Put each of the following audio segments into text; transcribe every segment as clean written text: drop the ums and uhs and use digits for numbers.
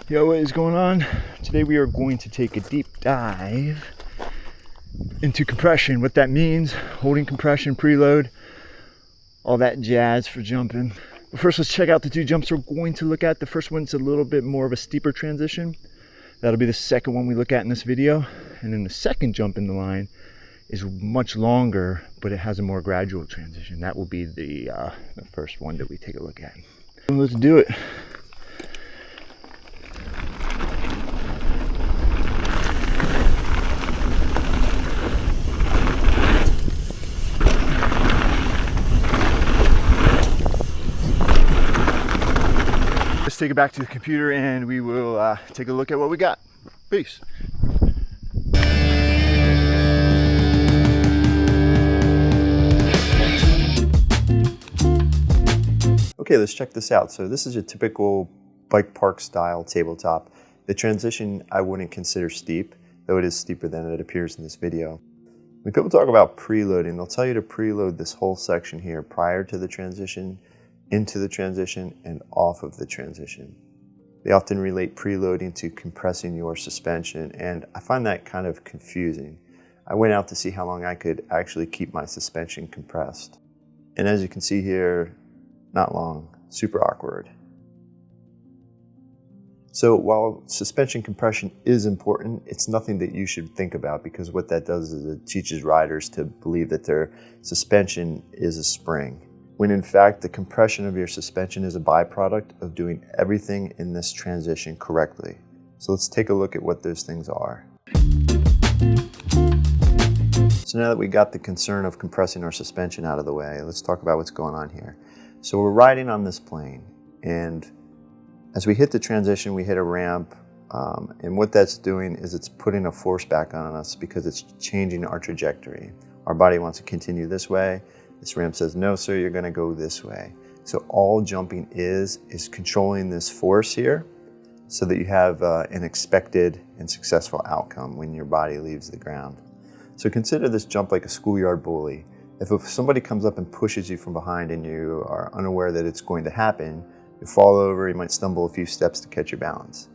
Yo, what is going on? Today we are going to take a deep dive into compression, what that means, holding compression, preload, all that jazz for jumping. But first, let's check out the two jumps we're going to look at. The first one's a little bit more of a steeper transition. That'll be the second one we look at in this video. And then the second jump in the line is much longer, but it has a more gradual transition. That will be the first one that we take a look at. Let's do it. Let's take it back to the computer and we will take a look at what we got. Peace. Okay, let's check this out. So this is a typical bike park style tabletop. The transition I wouldn't consider steep, though it is steeper than it appears in this video. When people talk about preloading, they'll tell you to preload this whole section here prior to the transition, into the transition, and off of the transition. They often relate preloading to compressing your suspension, and I find that kind of confusing. I went out to see how long I could actually keep my suspension compressed. And as you can see here, not long, super awkward. So while suspension compression is important, it's nothing that you should think about, because what that does is it teaches riders to believe that their suspension is a spring, when in fact the compression of your suspension is a byproduct of doing everything in this transition correctly. So let's take a look at what those things are. So now that we got the concern of compressing our suspension out of the way, let's talk about what's going on here. So we're riding on this plane, and as we hit the transition, we hit a ramp, and what that's doing is it's putting a force back on us because it's changing our trajectory. Our body wants to continue this way. This ramp says, no, sir, you're gonna go this way. So all jumping is controlling this force here so that you have an expected and successful outcome when your body leaves the ground. So consider this jump like a schoolyard bully. If somebody comes up and pushes you from behind and you are unaware that it's going to happen, you fall over, you might stumble a few steps to catch your balance.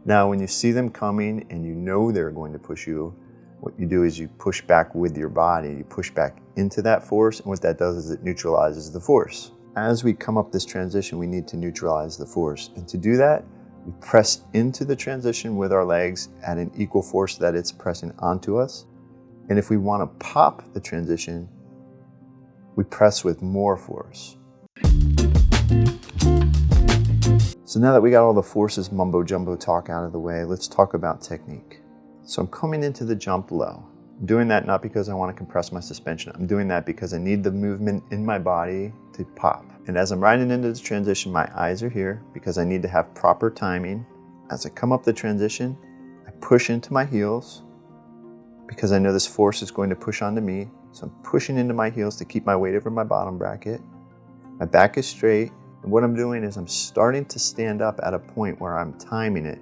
Now, when you see them coming and you know they're going to push you, what you do is you push back with your body, you push back into that force, and what that does is it neutralizes the force. As we come up this transition, we need to neutralize the force. And to do that, we press into the transition with our legs at an equal force that it's pressing onto us. And if we want to pop the transition, we press with more force. So now that we got all the forces mumbo jumbo talk out of the way, let's talk about technique. So I'm coming into the jump low. I'm doing that not because I want to compress my suspension. I'm doing that because I need the movement in my body to pop. And as I'm riding into this transition, my eyes are here because I need to have proper timing. As I come up the transition, I push into my heels because I know this force is going to push onto me. So I'm pushing into my heels to keep my weight over my bottom bracket. My back is straight. And what I'm doing is I'm starting to stand up at a point where I'm timing it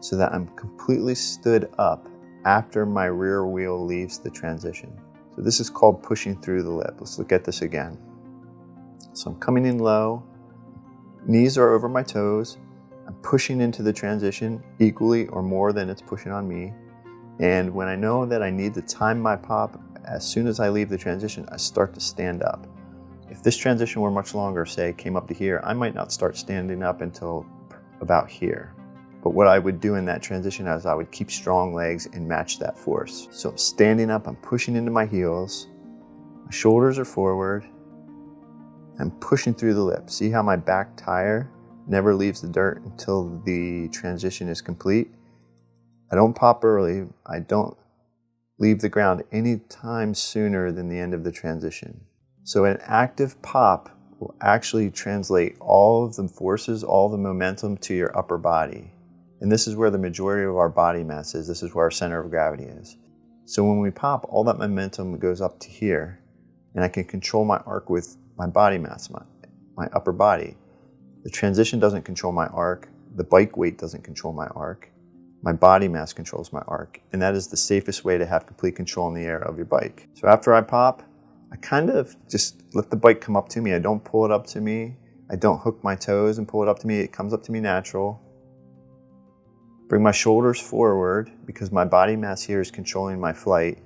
so that I'm completely stood up after my rear wheel leaves the transition. So this is called pushing through the lip. Let's look at this again. So I'm coming in low, knees are over my toes. I'm pushing into the transition equally or more than it's pushing on me. And when I know that I need to time my pop, as soon as I leave the transition, I start to stand up. If this transition were much longer, say came up to here, I might not start standing up until about here. But what I would do in that transition is I would keep strong legs and match that force. So I'm standing up, I'm pushing into my heels, my shoulders are forward, I'm pushing through the lip. See how my back tire never leaves the dirt until the transition is complete? I don't pop early, I don't leave the ground any time sooner than the end of the transition. So an active pop will actually translate all of the forces, all the momentum to your upper body. And this is where the majority of our body mass is. This is where our center of gravity is. So when we pop, all that momentum goes up to here, and I can control my arc with my body mass, my upper body. The transition doesn't control my arc. The bike weight doesn't control my arc. My body mass controls my arc. And that is the safest way to have complete control in the air of your bike. So after I pop, I kind of just let the bike come up to me. I don't pull it up to me. I don't hook my toes and pull it up to me. It comes up to me natural. Bring my shoulders forward because my body mass here is controlling my flight.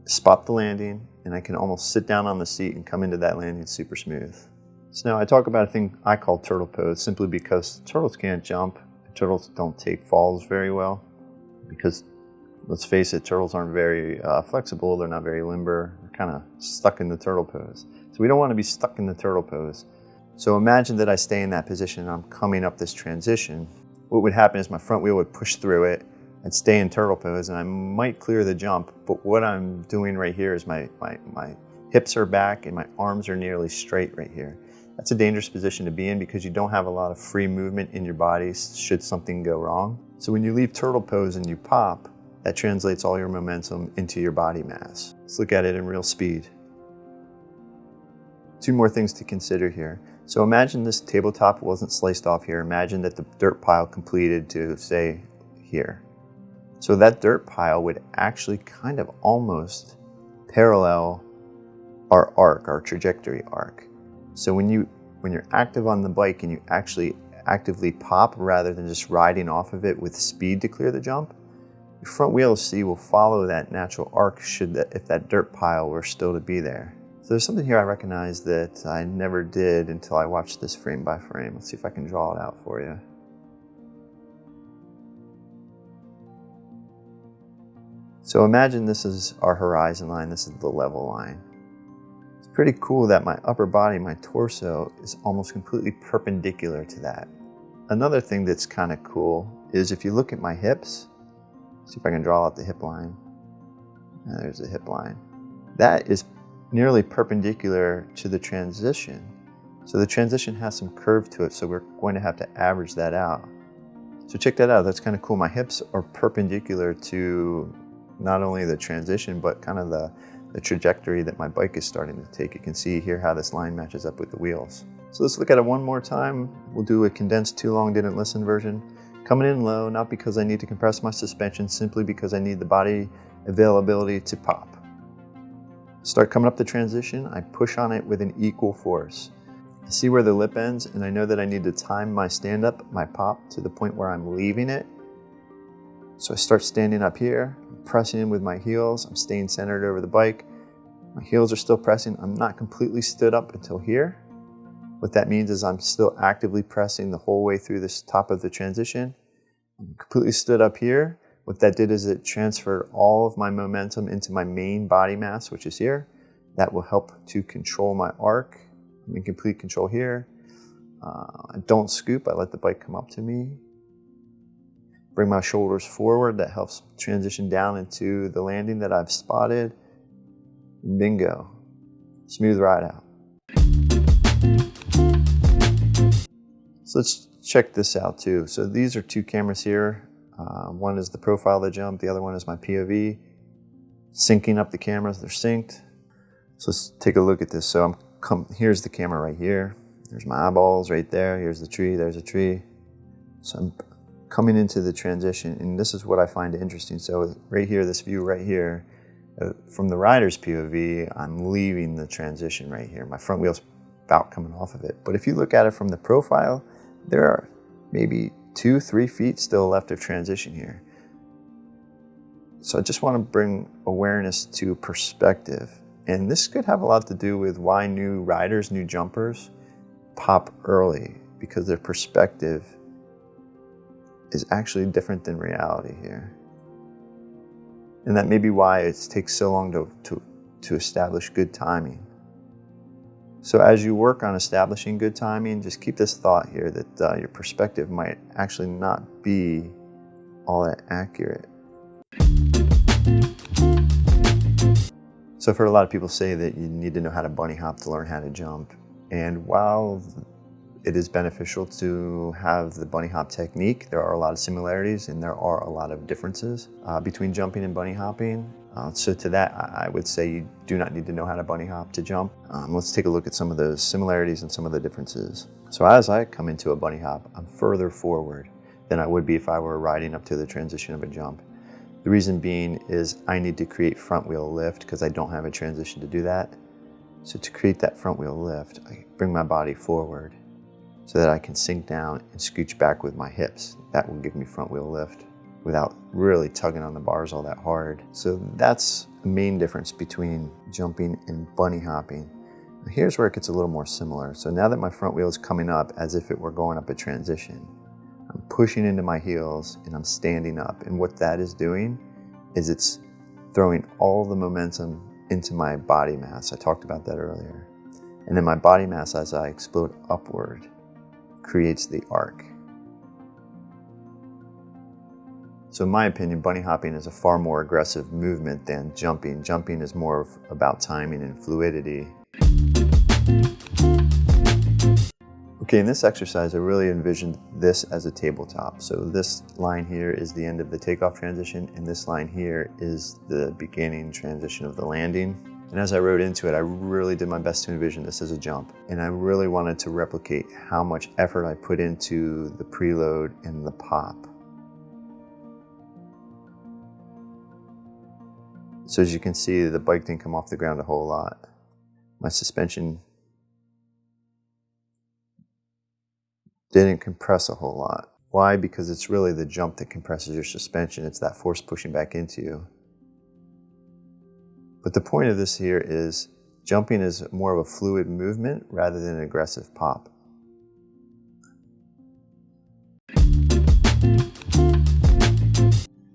Spot the landing, and I can almost sit down on the seat and come into that landing super smooth. So now I talk about a thing I call turtle pose simply because turtles can't jump. Turtles don't take falls very well because, let's face it, turtles aren't very flexible. They're not very limber. They're kind of stuck in the turtle pose. So we don't want to be stuck in the turtle pose. So imagine that I stay in that position and I'm coming up this transition. What would happen is my front wheel would push through it. I'd stay in turtle pose and I might clear the jump, but what I'm doing right here is my hips are back and my arms are nearly straight right here. That's a dangerous position to be in because you don't have a lot of free movement in your body should something go wrong. So when you leave turtle pose and you pop, that translates all your momentum into your body mass. Let's look at it in real speed. Two more things to consider here. So imagine this tabletop wasn't sliced off here. Imagine that the dirt pile completed to, say, here. So that dirt pile would actually kind of almost parallel our arc, our trajectory arc. So when you're active on the bike and you actually actively pop rather than just riding off of it with speed to clear the jump, your front wheel C will follow that natural arc if that dirt pile were still to be there. So there's something here I recognize that I never did until I watched this frame by frame. Let's see if I can draw it out for you. So imagine this is our horizon line, this is the level line. It's pretty cool that my upper body, my torso, is almost completely perpendicular to that. Another thing that's kind of cool is if you look at my hips, see if I can draw out the hip line. There's the hip line. That is nearly perpendicular to the transition. So the transition has some curve to it, so we're going to have to average that out. So check that out, that's kind of cool. My hips are perpendicular to not only the transition, but kind of the trajectory that my bike is starting to take. You can see here how this line matches up with the wheels. So let's look at it one more time. We'll do a condensed too long didn't listen version. Coming in low, not because I need to compress my suspension, simply because I need the body availability to pop. Start coming up the transition, I push on it with an equal force. I see where the lip ends, and I know that I need to time my stand up, my pop, to the point where I'm leaving it. So I start standing up here, I'm pressing in with my heels, I'm staying centered over the bike. My heels are still pressing, I'm not completely stood up until here. What that means is I'm still actively pressing the whole way through this top of the transition. I'm completely stood up here. What that did is it transferred all of my momentum into my main body mass, which is here. That will help to control my arc. I'm in complete control here. I don't scoop, I let the bike come up to me. Bring my shoulders forward, that helps transition down into the landing that I've spotted. Bingo. Smooth ride out. So let's check this out too. So these are two cameras here. One is the profile of the jump, the other one is my POV. Syncing up the cameras, they're synced. So let's take a look at this. So here's the camera right here. There's my eyeballs right there. Here's the tree, there's a tree. So I'm coming into the transition, and this is what I find interesting. So right here, this view right here, from the rider's POV, I'm leaving the transition right here. My front wheel's about coming off of it. But if you look at it from the profile, there are maybe 2-3 feet still left of transition here. So I just want to bring awareness to perspective. And this could have a lot to do with why new riders, new jumpers pop early, because their perspective is actually different than reality here. And that may be why it takes so long to establish good timing. So as you work on establishing good timing, just keep this thought here that your perspective might actually not be all that accurate. So for a lot of people say that you need to know how to bunny hop to learn how to jump. And while it is beneficial to have the bunny hop technique, there are a lot of similarities and there are a lot of differences between jumping and bunny hopping. So to that, I would say you do not need to know how to bunny hop to jump. Let's take a look at some of those similarities and some of the differences. So as I come into a bunny hop, I'm further forward than I would be if I were riding up to the transition of a jump. The reason being is I need to create front wheel lift because I don't have a transition to do that. So to create that front wheel lift, I bring my body forward. so that I can sink down and scooch back with my hips. That will give me front wheel lift without really tugging on the bars all that hard. So that's the main difference between jumping and bunny hopping. Here's where it gets a little more similar. So now that my front wheel is coming up as if it were going up a transition, I'm pushing into my heels and I'm standing up. And what that is doing is it's throwing all the momentum into my body mass. I talked about that earlier. And then my body mass, as I explode upward, creates the arc. So in my opinion, bunny hopping is a far more aggressive movement than jumping. Jumping is more about timing and fluidity. Okay, in this exercise, I really envisioned this as a tabletop. So this line here is the end of the takeoff transition, and this line here is the beginning transition of the landing. And as I rode into it, I really did my best to envision this as a jump. And I really wanted to replicate how much effort I put into the preload and the pop. So as you can see, the bike didn't come off the ground a whole lot. My suspension didn't compress a whole lot. Why? Because it's really the jump that compresses your suspension. It's that force pushing back into you. But the point of this here is jumping is more of a fluid movement rather than an aggressive pop.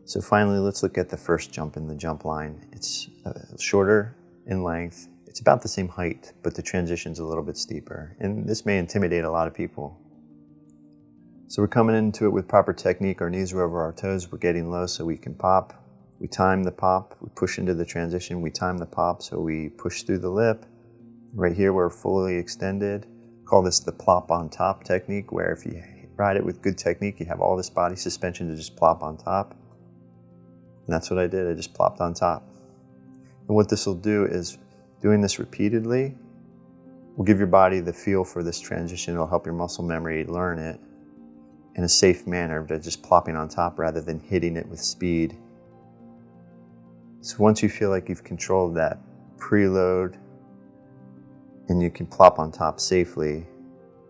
So finally, let's look at the first jump in the jump line. It's shorter in length. It's about the same height, but the transition's a little bit steeper. And this may intimidate a lot of people. So we're coming into it with proper technique. Our knees are over our toes. We're getting low so we can pop. We time the pop. We push into the transition. We time the pop so we push through the lip. Right here, we're fully extended. Call this the plop on top technique, where if you ride it with good technique, you have all this body suspension to just plop on top. And that's what I did. I just plopped on top. And what this will do is, doing this repeatedly will give your body the feel for this transition. It'll help your muscle memory learn it in a safe manner, by just plopping on top rather than hitting it with speed. So once you feel like you've controlled that preload and you can plop on top safely,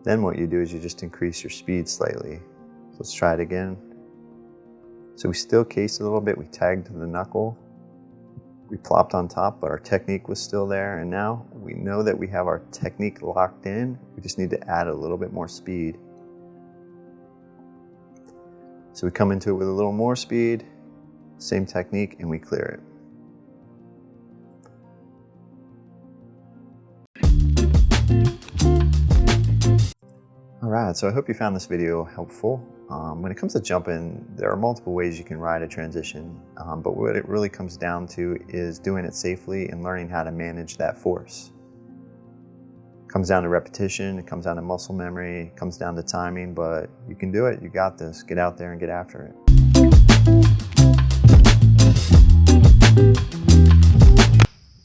then what you do is you just increase your speed slightly. So let's try it again. So we still cased a little bit. We tagged the knuckle. We plopped on top, but our technique was still there. And now we know that we have our technique locked in. We just need to add a little bit more speed. So we come into it with a little more speed, same technique, and we clear it. All right, so I hope you found this video helpful. When it comes to jumping, there are multiple ways you can ride a transition, but what it really comes down to is doing it safely and learning how to manage that force. It comes down to repetition, it comes down to muscle memory, it comes down to timing, but you can do it, you got this. Get out there and get after it.